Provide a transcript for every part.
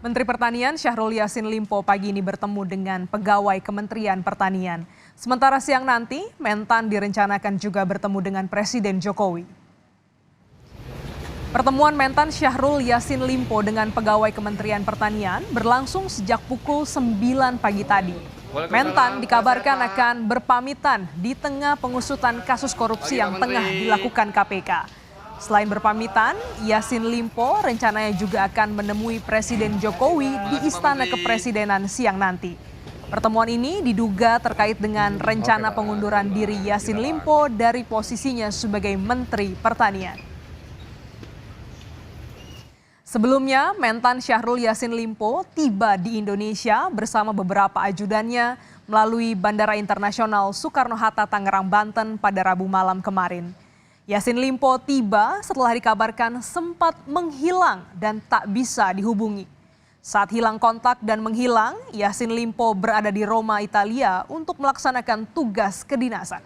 Menteri Pertanian Syahrul Yassin Limpo pagi ini bertemu dengan pegawai Kementerian Pertanian. Sementara siang nanti, Mentan direncanakan juga bertemu dengan Presiden Jokowi. Pertemuan Mentan Syahrul Yassin Limpo dengan pegawai Kementerian Pertanian berlangsung sejak pukul 9 pagi tadi. Mentan dikabarkan akan berpamitan di tengah pengusutan kasus korupsi yang tengah dilakukan KPK. Selain berpamitan, Yassin Limpo rencananya juga akan menemui Presiden Jokowi di Istana Kepresidenan siang nanti. Pertemuan ini diduga terkait dengan rencana pengunduran diri Yassin Limpo dari posisinya sebagai Menteri Pertanian. Sebelumnya, Mentan Syahrul Yassin Limpo tiba di Indonesia bersama beberapa ajudannya melalui Bandara Internasional Soekarno-Hatta, Tangerang, Banten pada Rabu malam kemarin. Yassin Limpo tiba setelah dikabarkan sempat menghilang dan tak bisa dihubungi. Saat hilang kontak dan menghilang, Yassin Limpo berada di Roma, Italia untuk melaksanakan tugas kedinasan.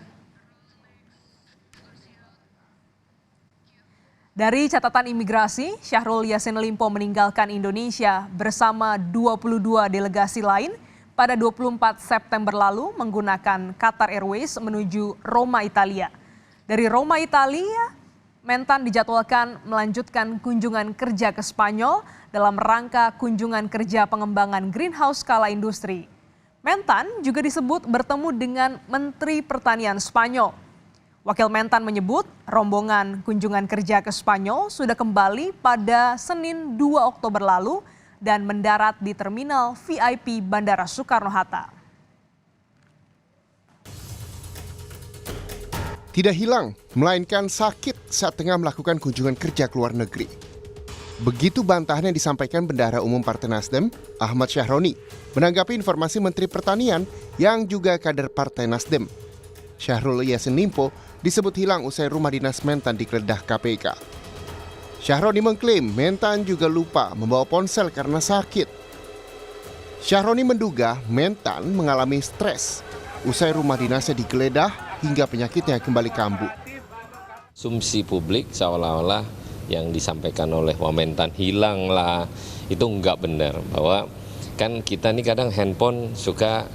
Dari catatan imigrasi, Syahrul Yassin Limpo meninggalkan Indonesia bersama 22 delegasi lain pada 24 September lalu menggunakan Qatar Airways menuju Roma, Italia. Dari Roma, Italia, Mentan dijadwalkan melanjutkan kunjungan kerja ke Spanyol dalam rangka kunjungan kerja pengembangan greenhouse skala industri. Mentan juga disebut bertemu dengan Menteri Pertanian Spanyol. Wakil Mentan menyebut rombongan kunjungan kerja ke Spanyol sudah kembali pada Senin 2 Oktober lalu dan mendarat di Terminal VIP Bandara Soekarno-Hatta. Tidak hilang, melainkan sakit saat tengah melakukan kunjungan kerja ke luar negeri. Begitu bantahan yang disampaikan Bendahara Umum Partai Nasdem, Ahmad Syahroni, menanggapi informasi Menteri Pertanian yang juga kader Partai Nasdem. Syahrul Yassin Limpo disebut hilang usai rumah dinas Mentan digeledah KPK. Syahroni mengklaim Mentan juga lupa membawa ponsel karena sakit. Syahroni menduga Mentan mengalami stres usai rumah dinasnya digeledah hingga penyakitnya kembali kambuh. Asumsi publik seolah-olah yang disampaikan oleh Mentan hilang lah, itu enggak benar. Bahwa kan kita nih kadang handphone suka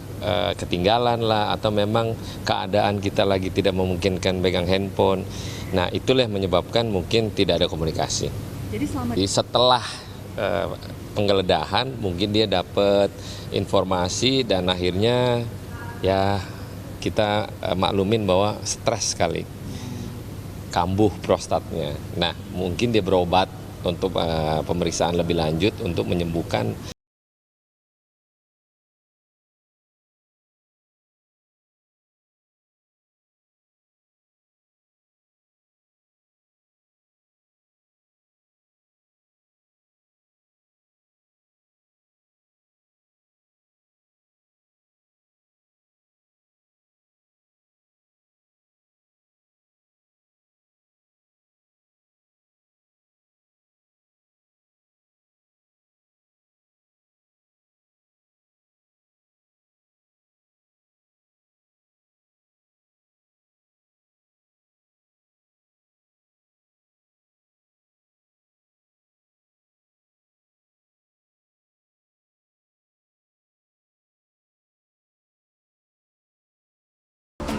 ketinggalan lah, atau memang keadaan kita lagi tidak memungkinkan pegang handphone. Nah itulah yang menyebabkan mungkin tidak ada komunikasi. Jadi setelah penggeledahan mungkin dia dapat informasi dan akhirnya ya kita maklumin bahwa stres sekali, kambuh prostatnya. Nah, mungkin dia berobat untuk pemeriksaan lebih lanjut untuk menyembuhkan.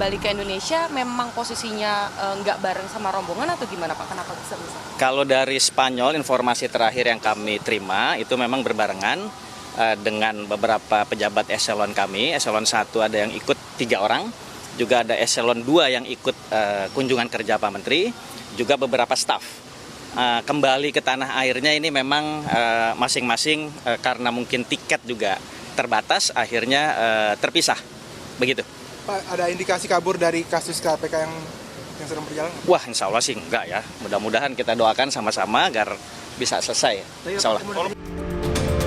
Kembali ke Indonesia memang posisinya nggak bareng sama rombongan atau gimana Pak? Kenapa bisa? Kalau dari Spanyol, informasi terakhir yang kami terima itu memang berbarengan dengan beberapa pejabat eselon kami. Eselon 1 ada yang ikut 3 orang, juga ada eselon 2 yang ikut kunjungan kerja Pak Menteri, juga beberapa staf. Kembali ke tanah airnya ini memang masing-masing karena mungkin tiket juga terbatas, akhirnya terpisah, begitu. Pak, ada indikasi kabur dari kasus KPK yang sedang berjalan? Wah, insya Allah sih enggak ya. Mudah-mudahan kita doakan sama-sama agar bisa selesai. Insya Allah.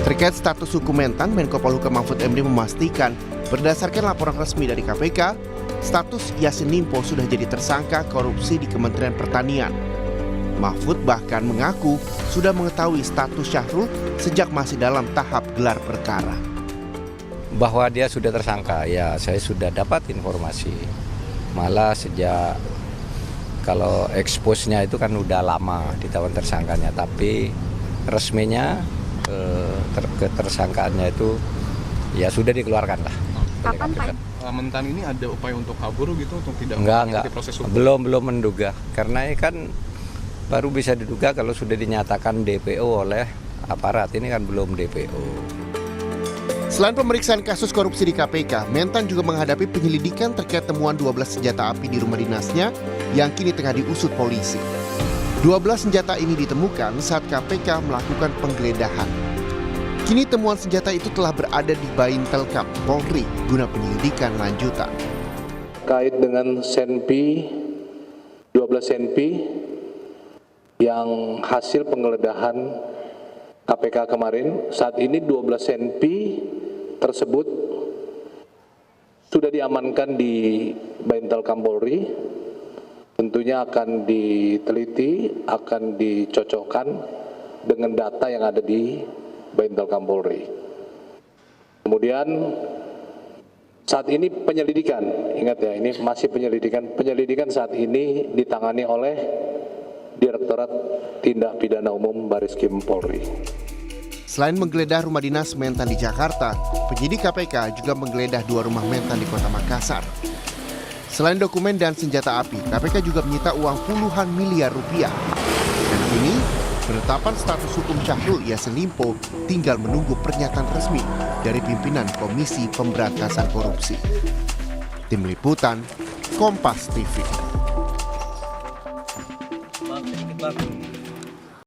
Terkait status hukum Mentan, Menko Polhukam Mahfud MD memastikan berdasarkan laporan resmi dari KPK, status Yassin Limpo sudah jadi tersangka korupsi di Kementerian Pertanian. Mahfud bahkan mengaku sudah mengetahui status Syahrul sejak masih dalam tahap gelar perkara. Bahwa dia sudah tersangka, ya saya sudah dapat informasi. Malah sejak kalau expose-nya itu kan udah lama ditawan tersangkanya, tapi resminya ketersangkaannya itu ya sudah dikeluarkan lah. Kapan Pak? Mentan ini ada upaya untuk kabur gitu, untuk tidak Enggak. proses hukum? Belum menduga, karena ini kan baru bisa diduga kalau sudah dinyatakan DPO oleh aparat, ini kan belum DPO. Selain pemeriksaan kasus korupsi di KPK, Mentan juga menghadapi penyelidikan terkait temuan 12 senjata api di rumah dinasnya yang kini tengah diusut polisi. 12 senjata ini ditemukan saat KPK melakukan penggeledahan. Kini temuan senjata itu telah berada di Baintelkam Polri guna penyelidikan lanjutan. Terkait dengan senpi, 12 senpi yang hasil penggeledahan KPK kemarin, saat ini 12 senpi tersebut sudah diamankan di Baintelkam Polri. Tentunya akan diteliti, akan dicocokkan dengan data yang ada di Baintelkam Polri. Kemudian saat ini penyelidikan, ingat ya, ini masih penyelidikan saat ini ditangani oleh Direktorat Tindak Pidana Umum Bareskrim Polri. Selain menggeledah rumah dinas Mentan di Jakarta, penyidik KPK juga menggeledah 2 rumah Mentan di Kota Makassar. Selain dokumen dan senjata api, KPK juga menyita uang puluhan miliar rupiah. Dan kini, penetapan status hukum Syahrul Yassin Limpo tinggal menunggu pernyataan resmi dari pimpinan Komisi Pemberantasan Korupsi. Tim Liputan, Kompas TV.